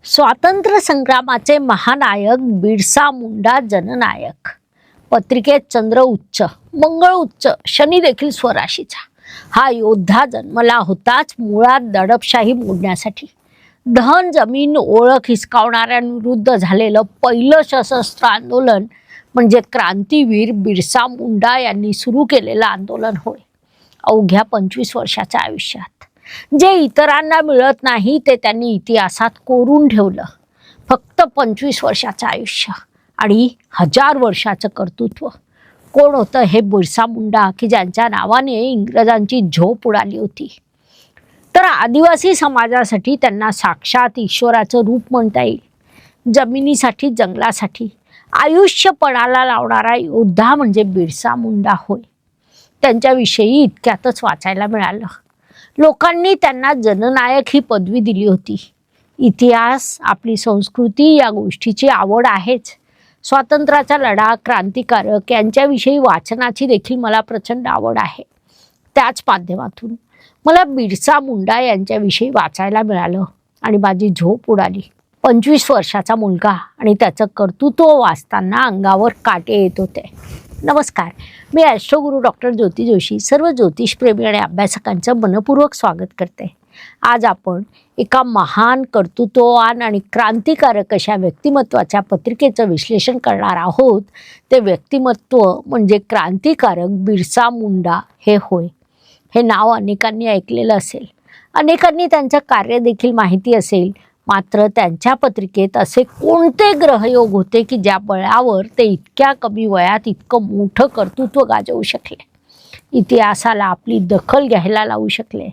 स्वातंत्र्य संग्रामाचे महानायक बिरसा मुंडा जननायक. पत्रिकेत चंद्र उच्च, मंगळ उच्च, शनी देखील स्वराशीचा. हा योद्धा जन्मला होताच मुळात दडपशाही मोडण्यासाठी. धन जमीन ओळख हिसकावणाऱ्यांविरुद्ध झालेलं पहिलं सशस्त्र आंदोलन म्हणजे क्रांतीवीर बिरसा मुंडा यांनी सुरू केलेलं आंदोलन होय. अवघ्या 25 वर्षाच्या आयुष्यात जे इतरांना मिळत नाही ते त्यांनी इतिहासात कोरून ठेवलं. फक्त 25 वर्षाचं आयुष्य आणि 1000 वर्षाचं कर्तृत्व. कोण होतं हे बिरसा मुंडा की ज्यांच्या नावाने इंग्रजांची झोप उडाली होती? तर आदिवासी समाजासाठी त्यांना साक्षात ईश्वराचं रूप म्हणता येईल. जमिनीसाठी, जंगलासाठी आयुष्य पणाला लावणारा योद्धा म्हणजे बिरसा मुंडा होय. त्यांच्याविषयी इतक्यातच वाचायला मिळालं. लोकांनी त्यांना जननायक ही पदवी दिली होती. इतिहास, आपली संस्कृती या गोष्टीची आवड आहेच. स्वातंत्र्याचा लढा, क्रांतिकारक यांच्याविषयी वाचनाची देखील मला प्रचंड आवड आहे. त्याच माध्यमातून मला बिरसा मुंडा यांच्याविषयी वाचायला मिळालं आणि माझी झोप उडाली. 25 वर्षाचा मुलगा आणि त्याचं कर्तृत्व वाचताना अंगावर काटे येत होते. नमस्कार, मी ॲस्ट्रोगुरू डॉक्टर ज्योती जोशी सर्व ज्योतिषप्रेमी आणि अभ्यासकांचं मनपूर्वक स्वागत करते. आज आपण एका महान, कर्तृत्ववान आणि क्रांतिकारक अशा व्यक्तिमत्वाच्या पत्रिकेचं विश्लेषण करणार आहोत. ते व्यक्तिमत्व म्हणजे क्रांतिकारक बिरसा मुंडा हे होय. हे नाव अनेकांनी ऐकलेलं असेल, अनेकांनी त्यांचं कार्य देखील माहिती असेल. मात्र त्यांच्या पत्रिकेत असे कोणते ग्रहयोग होते की ज्या बळावर ते इतक्या कमी वयात इतकं मोठं कर्तृत्व गाजवू शकले, इतिहासाला आपली दखल घ्यायला लावू शकले?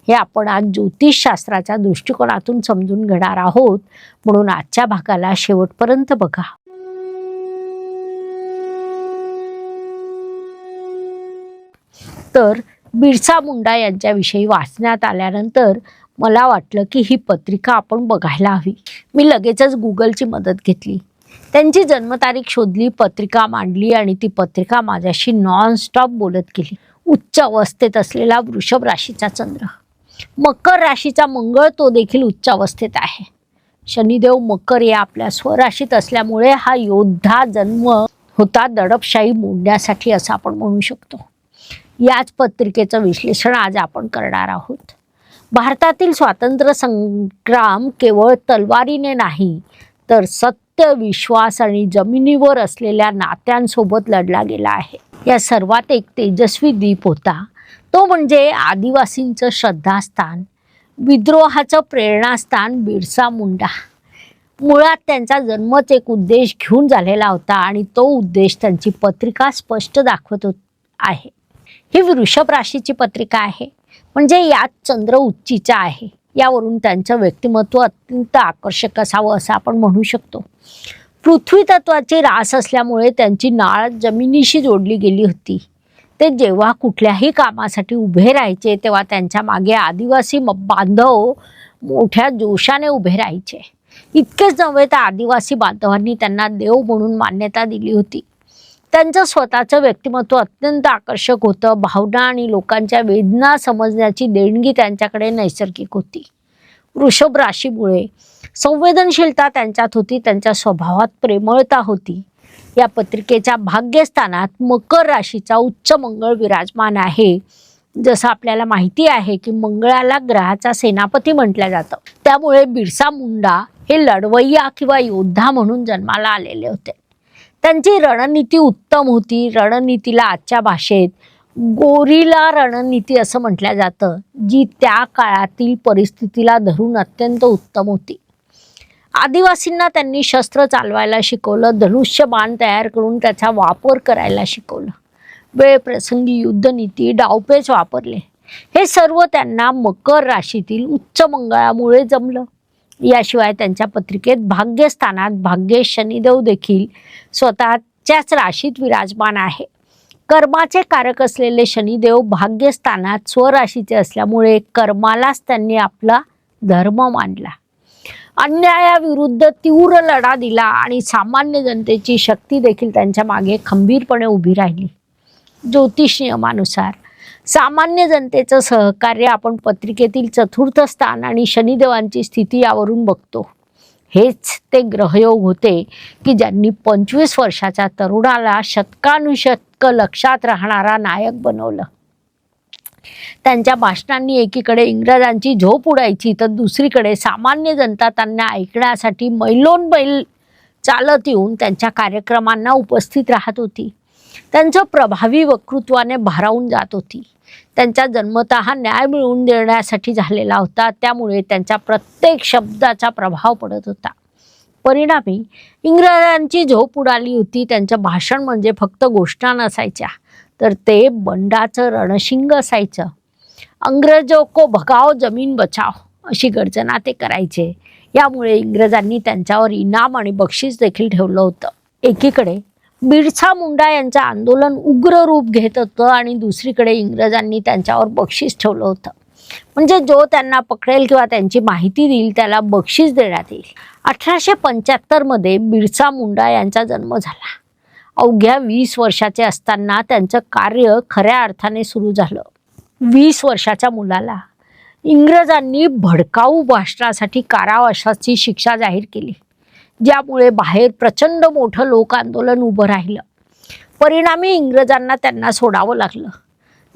हे आपण आज ज्योतिषशास्त्राच्या दृष्टिकोनातून समजून घेणार आहोत. म्हणून आजच्या भागाला शेवटपर्यंत बघा. तर बिरसा मुंडा यांच्याविषयी वाचण्यात आल्यानंतर मला वाटलं की ही पत्रिका आपण बघायला हवी. मी लगेचच गुगलची मदत घेतली, त्यांची जन्मतारीख शोधली, पत्रिका मांडली आणि ती पत्रिका माझ्याशी नॉनस्टॉप बोलत गेली. उच्च अवस्थेत असलेला वृषभ राशीचा चंद्र, मकर राशीचा मंगळ तो देखील उच्च अवस्थेत आहे. शनिदेव मकर या आपल्या स्वराशीत असल्यामुळे हा योद्धा जन्म होता दडपशाही मोडण्यासाठी असं आपण म्हणू शकतो. याच पत्रिकेचं विश्लेषण आज आपण करणार आहोत. भारतातील स्वातंत्र्य संग्राम केवळ तलवारीने नाही तर सत्य, विश्वास आणि जमिनीवर असलेल्या नात्यांसोबत लढला गेला आहे. या सर्वात एक तेजस्वी दीप होता तो म्हणजे आदिवासींचं श्रद्धास्थान, विद्रोहाचं प्रेरणास्थान बिरसा मुंडा. मुळात त्यांचा जन्मच एक उद्देश घेऊन झालेला होता आणि तो उद्देश त्यांची पत्रिका स्पष्ट दाखवत आहे. ही वृषभ राशीची पत्रिका आहे, म्हणजे यात चंद्र उच्चीचा आहे. यावरून त्यांचं व्यक्तिमत्व अत्यंत आकर्षक असावं असं आपण म्हणू शकतो. पृथ्वी तत्वाची रास असल्यामुळे त्यांची नाळ जमिनीशी जोडली गेली होती. ते जेव्हा कुठल्याही कामासाठी उभे राहायचे तेव्हा त्यांच्या मागे आदिवासी बांधव मोठ्या जोशाने उभे राहायचे. इतकेच नव्हे तर आदिवासी बांधवांनी त्यांना देव म्हणून मान्यता दिली होती. त्यांचं स्वतःचं व्यक्तिमत्व अत्यंत आकर्षक होतं. भावना आणि लोकांच्या वेदना समजण्याची देणगी त्यांच्याकडे नैसर्गिक होती. वृषभ राशीमुळे संवेदनशीलता त्यांच्यात होती, त्यांच्या स्वभावात प्रेमळता होती. या पत्रिकेच्या भाग्यस्थानात मकर राशीचा उच्च मंगळ विराजमान आहे. जसं आपल्याला माहिती आहे की मंगळाला ग्रहाचा सेनापती म्हटलं जातं. त्यामुळे बिरसा मुंडा हे लढवय्या किंवा योद्धा म्हणून जन्माला आलेले होते. त्यांची रणनीती उत्तम होती. रणनीतीला आजच्या भाषेत गोरिला रणनीती असं म्हटलं जातं, जी त्या काळातील परिस्थितीला धरून अत्यंत उत्तम होती. आदिवासींना त्यांनी शस्त्र चालवायला शिकवलं, धनुष्य बाण तयार करून त्याचा वापर करायला शिकवलं. वेळ प्रसंगी युद्धनीती, डावपेच वापरले. हे सर्व त्यांना मकर राशीतील उच्च मंगळामुळे जमलं. याशिवाय त्यांच्या पत्रिकेत भाग्यस्थानात भाग्येश शनिदेव देखील स्वतःच्याच राशीत विराजमान आहे. कर्माचे कारक असलेले शनिदेव भाग्यस्थानात स्वराशीचे असल्यामुळे कर्मालाच त्यांनी आपला धर्म मानला. अन्यायाविरुद्ध तीव्र लढा दिला आणि सामान्य जनतेची शक्ती देखील त्यांच्या मागे खंबीरपणे उभी राहिली. ज्योतिष नियमानुसार सामान्य जनतेचं सहकार्य आपण पत्रिकेतील चतुर्थ स्थान आणि शनिदेवांची स्थिती यावरून बघतो. हेच ते ग्रहयोग होते की ज्यांनी 25 वर्षाच्या तरुणाला शतकानुशतक लक्षात राहणारा नायक बनवलं. त्यांच्या भाषणांनी एकीकडे इंग्रजांची झोप उडायची तर दुसरीकडे सामान्य जनता त्यांना ऐकण्यासाठी मैलोनमैल चालत येऊन त्यांच्या कार्यक्रमांना उपस्थित राहत होती. त्यांचं प्रभावी वक्तृत्वाने भारावून जात होती. त्यांचा जन्मतः न्याय मिळवून देण्यासाठी झालेला होता, त्यामुळे त्यांच्या प्रत्येक शब्दाचा प्रभाव पडत होता. परिणामी इंग्रजांची झोप उडाली होती. त्यांचं भाषण म्हणजे फक्त गोष्टा नसायच्या, तर ते बंडाचं रणशिंग असायचं. अंग्रेजों को भगाओ जमीन बचाओ अशी गर्जना ते करायचे. यामुळे इंग्रजांनी त्यांच्यावर इनाम आणि बक्षीस देखील ठेवलं होतं. एकीकडे बिरसा मुंडा यांचं आंदोलन उग्र रूप घेत होतं आणि दुसरीकडे इंग्रजांनी त्यांच्यावर बक्षीस ठेवलं होतं. म्हणजे जो त्यांना पकडेल किंवा त्यांची माहिती देईल त्याला बक्षीस देण्यात येईल. 1875 मध्ये बिरसा मुंडा यांचा जन्म झाला. अवघ्या 20 वर्षाचे असताना त्यांचं कार्य खऱ्या अर्थाने सुरू झालं. 20 वर्षाच्या मुलाला इंग्रजांनी भडकाऊ भाषणासाठी कारावासाची शिक्षा जाहीर केली, ज्यामुळे बाहेर प्रचंड मोठं लोक आंदोलन उभं राहिलं. परिणामी इंग्रजांना त्यांना सोडावं लागलं.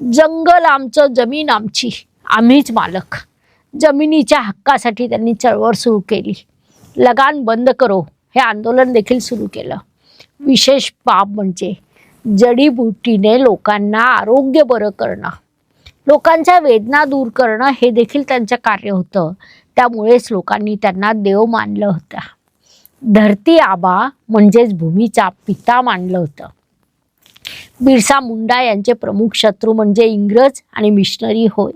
जंगल आमचं, जमीन आमची, आम्हीच मालक. जमिनीच्या हक्कासाठी त्यांनी चळवळ सुरू केली. लगान बंद करो हे आंदोलन देखील सुरू केलं. विशेष बाब म्हणजे जडीबुटीने लोकांना आरोग्य बरं करणं, लोकांच्या वेदना दूर करणं हे देखील त्यांचं कार्य होतं. त्यामुळेच लोकांनी त्यांना देव मानलं होतं. धरती आबा म्हणजेच भूमीचा पिता मानलं होतं. बिरसा मुंडा यांचे प्रमुख शत्रू म्हणजे इंग्रज आणि मिशनरी होय.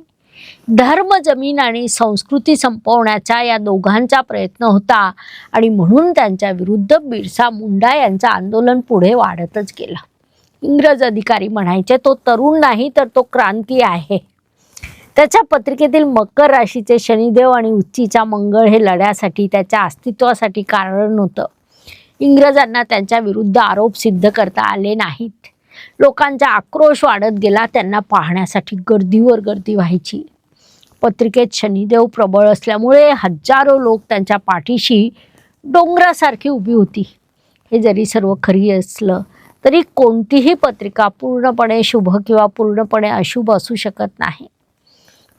धर्म, जमीन आणि संस्कृती संपवण्याचा या दोघांचा प्रयत्न होता आणि म्हणून त्यांच्या विरुद्ध बिरसा मुंडा यांचं आंदोलन पुढे वाढतच गेलं. इंग्रज अधिकारी म्हणायचे, तो तरुण नाही तर तो क्रांती आहे. त्याच्या पत्रिकेतील मकर राशीचे शनिदेव आणि उच्चीचा मंगळ हे लढ्यासाठी, त्याच्या अस्तित्वासाठी कारण होतं. इंग्रजांना त्यांच्या विरुद्ध आरोप सिद्ध करता आले नाहीत. लोकांचा आक्रोश वाढत गेला. त्यांना पाहण्यासाठी गर्दीवर गर्दी व्हायची. पत्रिकेत शनिदेव प्रबळ असल्यामुळे हजारो लोक त्यांच्या पाठीशी डोंगरासारखी उभी होती. हे जरी सर्व खरी असलं तरी कोणतीही पत्रिका पूर्णपणे शुभ किंवा पूर्णपणे अशुभ असू शकत नाही.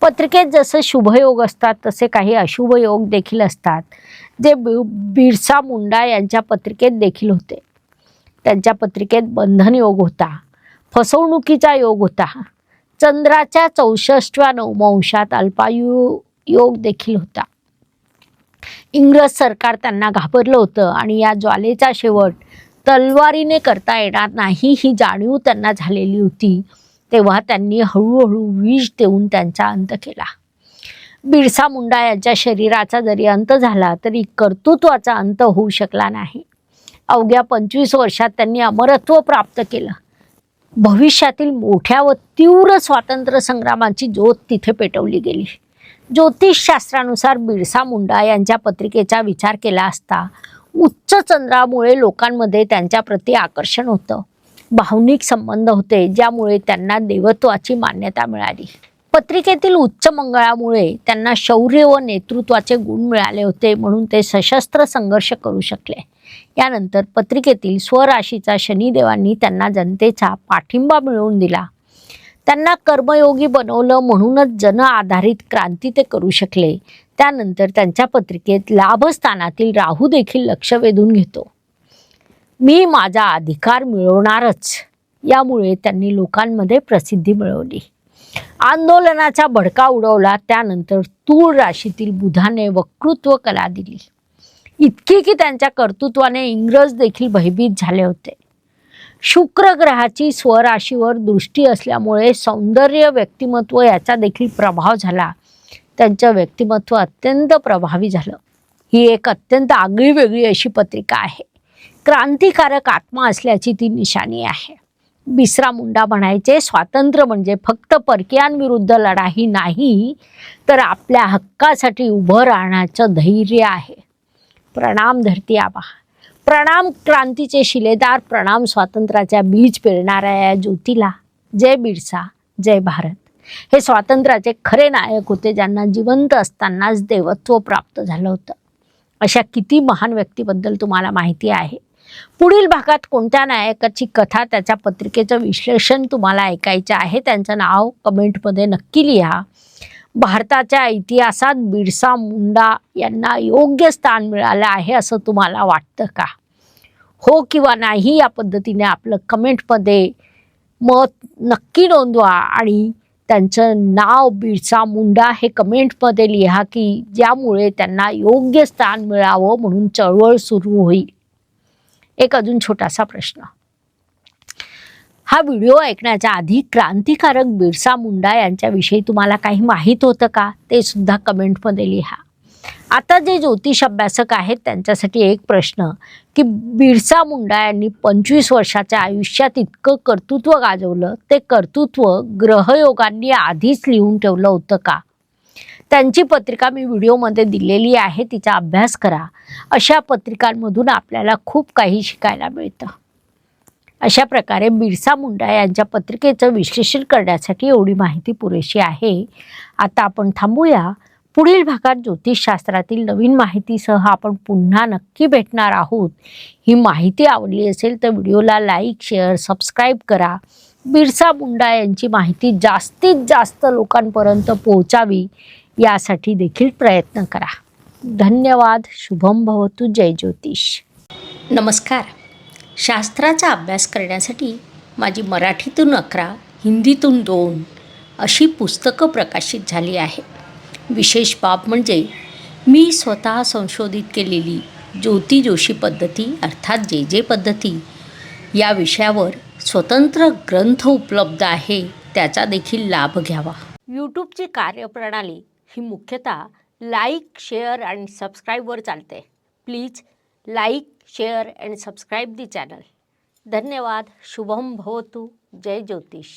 पत्रिकेत जसं शुभयोग असतात तसे काही अशुभ योग देखील असतात, जे बिरसा मुंडा यांच्या पत्रिकेत देखील होते. त्यांच्या पत्रिकेत बंधन योग होता, फसवणुकीचा योग होता, चंद्राच्या 64व्या नवमांशात अल्पायू योग देखील होता. इंग्रज सरकार त्यांना घाबरलं होतं आणि या ज्वालेचा शेवट तलवारीने करता येणार नाही ही जाणीव त्यांना झालेली होती. तेव्हा त्यांनी हळूहळू विष देऊन त्यांचा अंत केला. बिरसा मुंडा यांच्या शरीराचा जरी अंत झाला तरी कर्तृत्वाचा अंत होऊ शकला नाही. अवघ्या 25 वर्षात त्यांनी अमरत्व प्राप्त केलं. भविष्यातील मोठ्या व तीव्र स्वातंत्र्य संग्रामाची ज्योत तिथे पेटवली गेली. ज्योतिषशास्त्रानुसार बिरसा मुंडा यांच्या पत्रिकेचा विचार केला असता उच्च चंद्रामुळे लोकांमध्ये त्यांच्या प्रती आकर्षण होतं. भावनिक संबंध होते, ज्यामुळे त्यांना देवत्वाची मान्यता मिळाली. पत्रिकेतील उच्च मंगळामुळे त्यांना शौर्य व नेतृत्वाचे गुण मिळाले होते, म्हणून ते सशस्त्र संघर्ष करू शकले. यानंतर पत्रिकेतील स्वराशीचा शनिदेवांनी त्यांना जनतेचा पाठिंबा मिळवून दिला. त्यांना कर्मयोगी बनवलं, म्हणूनच जन आधारित क्रांती ते करू शकले. त्यानंतर त्यांच्या पत्रिकेत लाभस्थानातील राहू देखील लक्ष वेधून घेतो. मी माझा अधिकार मिळवणारच, यामुळे त्यांनी लोकांमध्ये प्रसिद्धी मिळवली. आंदोलनाचा भडका उडवला. त्यानंतर तूळ राशीतील बुधाने वक्तृत्व कला दिली, इतकी की त्यांच्या कर्तृत्वाने इंग्रज देखील भयभीत झाले होते. शुक्र ग्रहाची स्वराशीवर दृष्टी असल्यामुळे सौंदर्य, व्यक्तिमत्व याचा देखील प्रभाव झाला. त्यांचं व्यक्तिमत्व अत्यंत प्रभावी झालं. ही एक अत्यंत आगळीवेगळी अशी पत्रिका आहे. क्रांतिकारक आत्मा असल्याची ती निशाणी आहे. बिरसा मुंडा म्हणायचे, स्वातंत्र्य म्हणजे फक्त परकीयांविरुद्ध लढाई नाही, तर आपल्या हक्कासाठी उभं राहण्याचं धैर्य आहे. प्रणाम धरती आबा, प्रणाम क्रांतीचे शिलेदार, प्रणाम स्वातंत्र्याच्या बीज पेरणाऱ्या या ज्योतीला. जय बिरसा, जय भारत. हे स्वातंत्र्याचे खरे नायक होते, ज्यांना जिवंत असतानाच देवत्व प्राप्त झालं होतं. अशा किती महान व्यक्तीबद्दल तुम्हाला माहिती आहे? पुढील भागात कोणत्या नायकाची कथा, त्याच्या पत्रिकेचं विश्लेषण तुम्हाला ऐकायचं आहे? त्यांचं नाव कमेंटमध्ये नक्की लिहा. भारताच्या इतिहासात बिरसा मुंडा यांना योग्य स्थान मिळालं आहे असं तुम्हाला वाटतं का? हो किंवा नाही या पद्धतीने आपलं कमेंटमध्ये मत नक्की नोंदवा आणि त्यांचं नाव बिरसा मुंडा हे कमेंटमध्ये लिहा की ज्यामुळे त्यांना योग्य स्थान मिळावं म्हणून चळवळ सुरू होईल. एक अजून छोटासा प्रश्न. हा व्हिडिओ ऐकण्याच्या आधी क्रांतिकारक बिरसा मुंडा यांच्याविषयी तुम्हाला काही माहीत होतं का? ते सुद्धा कमेंटमध्ये लिहा. आता जे ज्योतिष अभ्यासक आहेत त्यांच्यासाठी एक प्रश्न की बिरसा मुंडा यांनी 25 वर्षाच्या आयुष्यात इतकं कर्तृत्व गाजवलं, ते कर्तृत्व ग्रहयोगांनी आधीच लिहून ठेवलं होतं का? त्यांची पत्रिका मी व्हिडिओमध्ये दिलेली आहे, तिचा अभ्यास करा. अशा पत्रिकांमधून आपल्याला खूप काही शिकायला मिळतं. अशा प्रकारे बिरसा मुंडा यांच्या पत्रिकेचं विश्लेषण करण्यासाठी एवढी माहिती पुरेशी आहे. आता आपण थांबूया. पुढील भागात ज्योतिषशास्त्रातील नवीन माहितीसह आपण पुन्हा नक्की भेटणार आहोत. ही माहिती आवडली असेल तर व्हिडिओला लाईक, शेअर, सबस्क्राईब करा. बिरसा मुंडा यांची माहिती जास्तीत जास्त लोकांपर्यंत पोहोचावी यासाठी देखील प्रयत्न करा. धन्यवाद. शुभम भवतु. जय ज्योतिष. नमस्कार. शास्त्राचा अभ्यास करण्यासाठी माझी मराठीतून 11, हिंदीतून 2 अशी पुस्तकं प्रकाशित झाली आहे. विशेष बाब म्हणजे मी स्वतः संशोधित केलेली ज्योती जोशी पद्धती अर्थात जे पद्धती या विषयावर स्वतंत्र ग्रंथ उपलब्ध आहे, त्याचा देखील लाभ घ्यावा. यूट्यूबची कार्यप्रणाली ही मुख्यतः लाईक, शेअर आणि सबस्क्राईबवर चालते. Please like, share and subscribe the channel. धन्यवाद. शुभम भवतु. जय ज्योतिष.